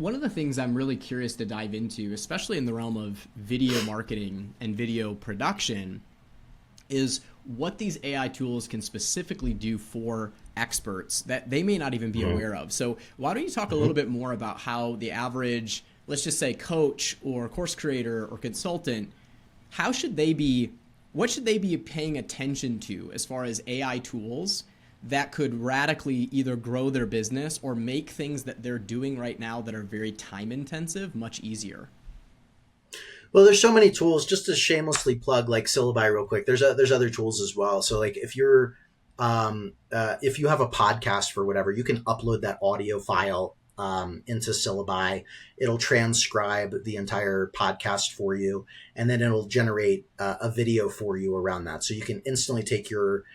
one of the things I'm really curious to dive into, especially in the realm of video marketing and video production, is what these AI tools can specifically do for experts that they may not even be aware of. So why don't you talk a little bit more about how the average, let's just say coach or course creator or consultant, what should they be paying attention to as far as AI tools that could radically either grow their business or make things that they're doing right now that are very time intensive much easier? Well, there's so many tools. Just to shamelessly plug like Syllaby real quick, there's other tools as well. So like if you have a podcast for whatever, you can upload that audio file into Syllaby. It'll transcribe the entire podcast for you, and then it'll generate a video for you around that. So you can instantly take your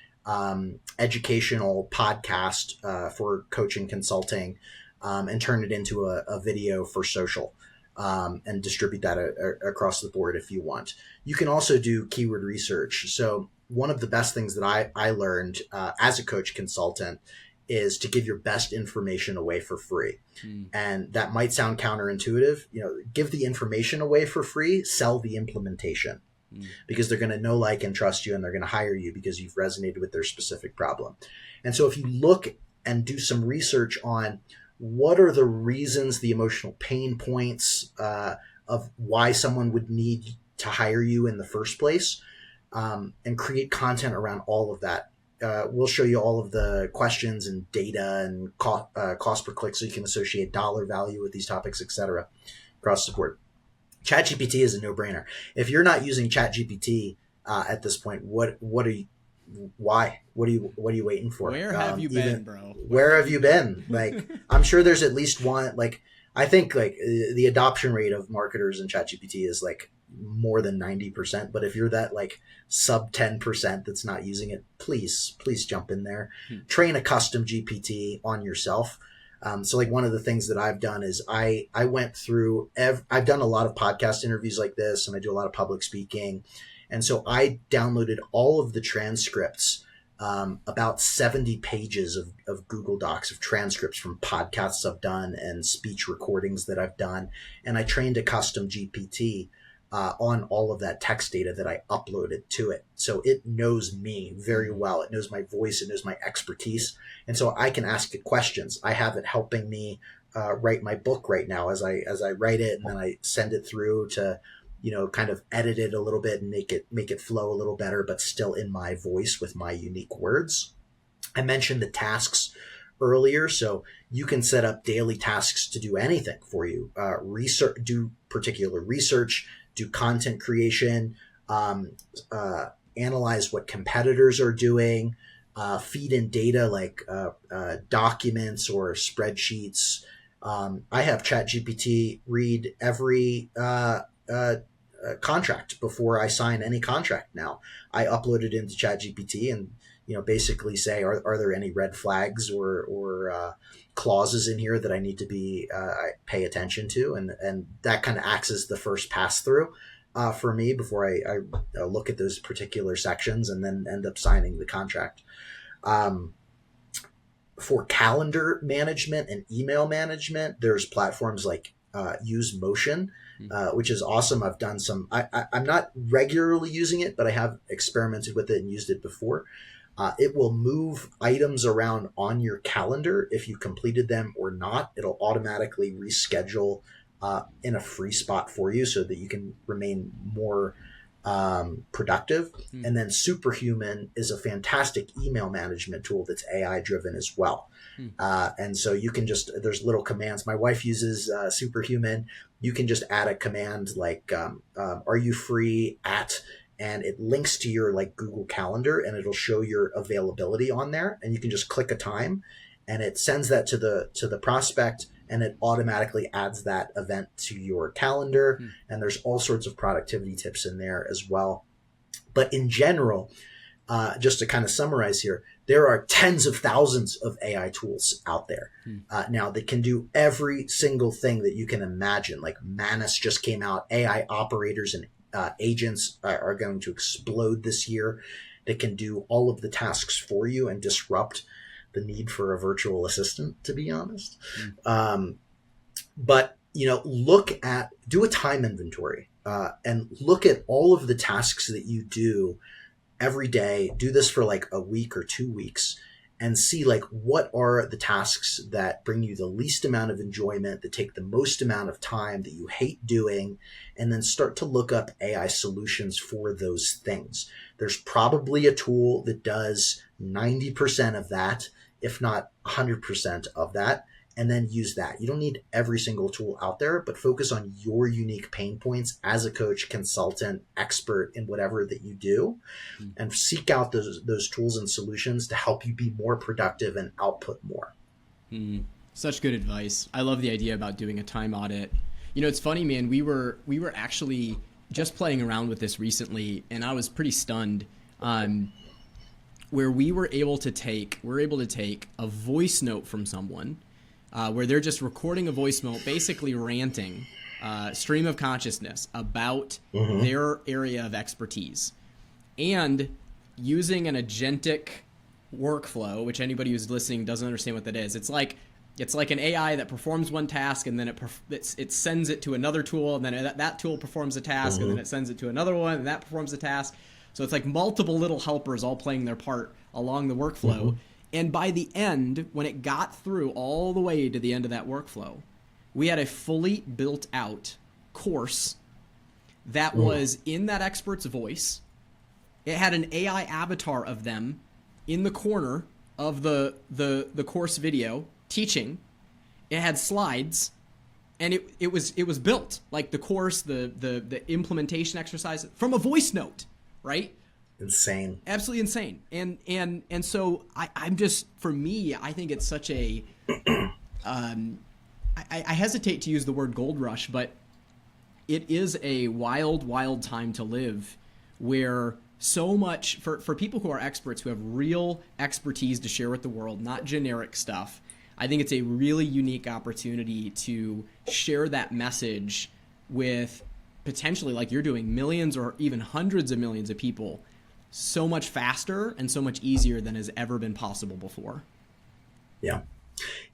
educational podcast for coaching consulting and turn it into a video for social. And distribute that across the board if you want. You can also do keyword research. So one of the best things that I learned as a coach consultant is to give your best information away for free. And that might sound counterintuitive. Give the information away for free, sell the implementation. Because they're going to know, like, and trust you, and they're going to hire you because you've resonated with their specific problem. And so if you look and do some research on what are the reasons, the emotional pain points of why someone would need to hire you in the first place, and create content around all of that. We'll show you all of the questions and data and cost per click so you can associate dollar value with these topics, etc. across the board. ChatGPT is a no-brainer. If you're not using ChatGPT at this point, why? What are you waiting for? Where have you been, bro? Where have you been? Like, I'm sure there's at least one. Like, I think like the adoption rate of marketers in ChatGPT is like more than 90%. But if you're that like sub 10% that's not using it, please jump in there. Train a custom GPT on yourself. So like one of the things that I've done is I went through. I've done a lot of podcast interviews like this, and I do a lot of public speaking. And so I downloaded all of the transcripts, about 70 pages of Google Docs of transcripts from podcasts I've done and speech recordings that I've done. And I trained a custom GPT on all of that text data that I uploaded to it. So it knows me very well. It knows my voice. It knows my expertise. And so I can ask it questions. I have it helping me write my book right now as I write it, and then I send it through to kind of edit it a little bit and make it flow a little better, but still in my voice with my unique words. I mentioned the tasks earlier, so you can set up daily tasks to do anything for you. Do particular research, do content creation, analyze what competitors are doing, feed in data like documents or spreadsheets. I have ChatGPT read every contract before I sign any contract now. I upload it into ChatGPT and basically say, are there any red flags or clauses in here that I need to be pay attention to, and that kind of acts as the first pass through for me before I look at those particular sections and then end up signing the contract. For calendar management and email management, there's platforms like Use Motion, which is awesome. I've done some. I'm not regularly using it, but I have experimented with it and used it before. It will move items around on your calendar if you completed them or not. It'll automatically reschedule in a free spot for you so that you can remain more productive. And then Superhuman is a fantastic email management tool that's AI driven as well. And so you can there's little commands. My wife uses Superhuman. You can just add a command like, are you free at, and it links to your like Google Calendar, and it'll show your availability on there, and you can just click a time and it sends that to the prospect, and it automatically adds that event to your calendar. And there's all sorts of productivity tips in there as well. But in general, just to kind of summarize here, there are tens of thousands of AI tools out there now that can do every single thing that you can imagine. Like Manus just came out. AI operators and agents are going to explode this year. That can do all of the tasks for you and disrupt the need for a virtual assistant, to be honest. But do a time inventory, and look at all of the tasks that you do every day. Do this for like a week or 2 weeks, and see like what are the tasks that bring you the least amount of enjoyment, that take the most amount of time, that you hate doing, and then start to look up AI solutions for those things. There's probably a tool that does 90% of that, if not 100% of that, and then use that. You don't need every single tool out there, but focus on your unique pain points as a coach, consultant, expert in whatever that you do, and seek out those tools and solutions to help you be more productive and output more. Such good advice. I love the idea about doing a time audit. It's funny, man. We were actually just playing around with this recently, and I was pretty stunned. Where we were able to take a voice note from someone, where they're just recording a voice note, basically ranting, stream of consciousness about their area of expertise, and using an agentic workflow, which anybody who's listening doesn't understand what that is. It's like an AI that performs one task, and then it sends it to another tool, and then that tool performs a task, and then it sends it to another one, and that performs a task. So it's like multiple little helpers all playing their part along the workflow. And by the end, when it got through all the way to the end of that workflow, we had a fully built out course that was in that expert's voice. It had an AI avatar of them in the corner of the course video teaching. It had slides, and it was built like the course, the implementation exercise from a voice note, right? Insane. Absolutely insane. And so I'm just, for me, I think it's such a, I hesitate to use the word gold rush, but it is a wild, wild time to live, where so much for people who are experts, who have real expertise to share with the world, not generic stuff. I think it's a really unique opportunity to share that message with potentially, like you're doing, millions or even hundreds of millions of people so much faster and so much easier than has ever been possible before. Yeah,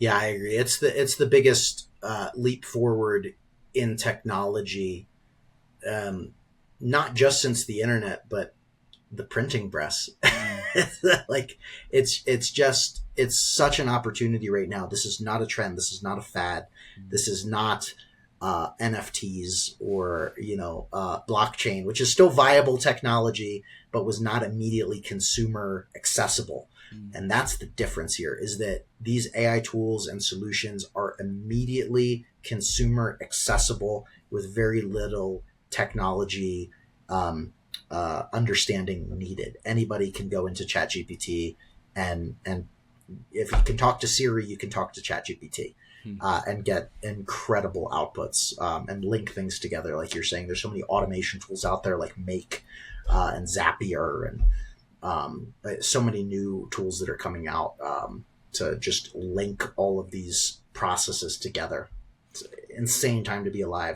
I agree. It's the biggest leap forward in technology, not just since the internet, but the printing press. Like it's such an opportunity right now. This is not a trend. This is not a fad. This is not NFTs or blockchain, which is still viable technology, but was not immediately consumer accessible. And that's the difference here, is that these AI tools and solutions are immediately consumer accessible with very little technology understanding needed. Anybody can go into ChatGPT, and if you can talk to Siri, you can talk to ChatGPT. And get incredible outputs, and link things together. Like you're saying, there's so many automation tools out there like Make and Zapier, and so many new tools that are coming out to just link all of these processes together. It's an insane time to be alive.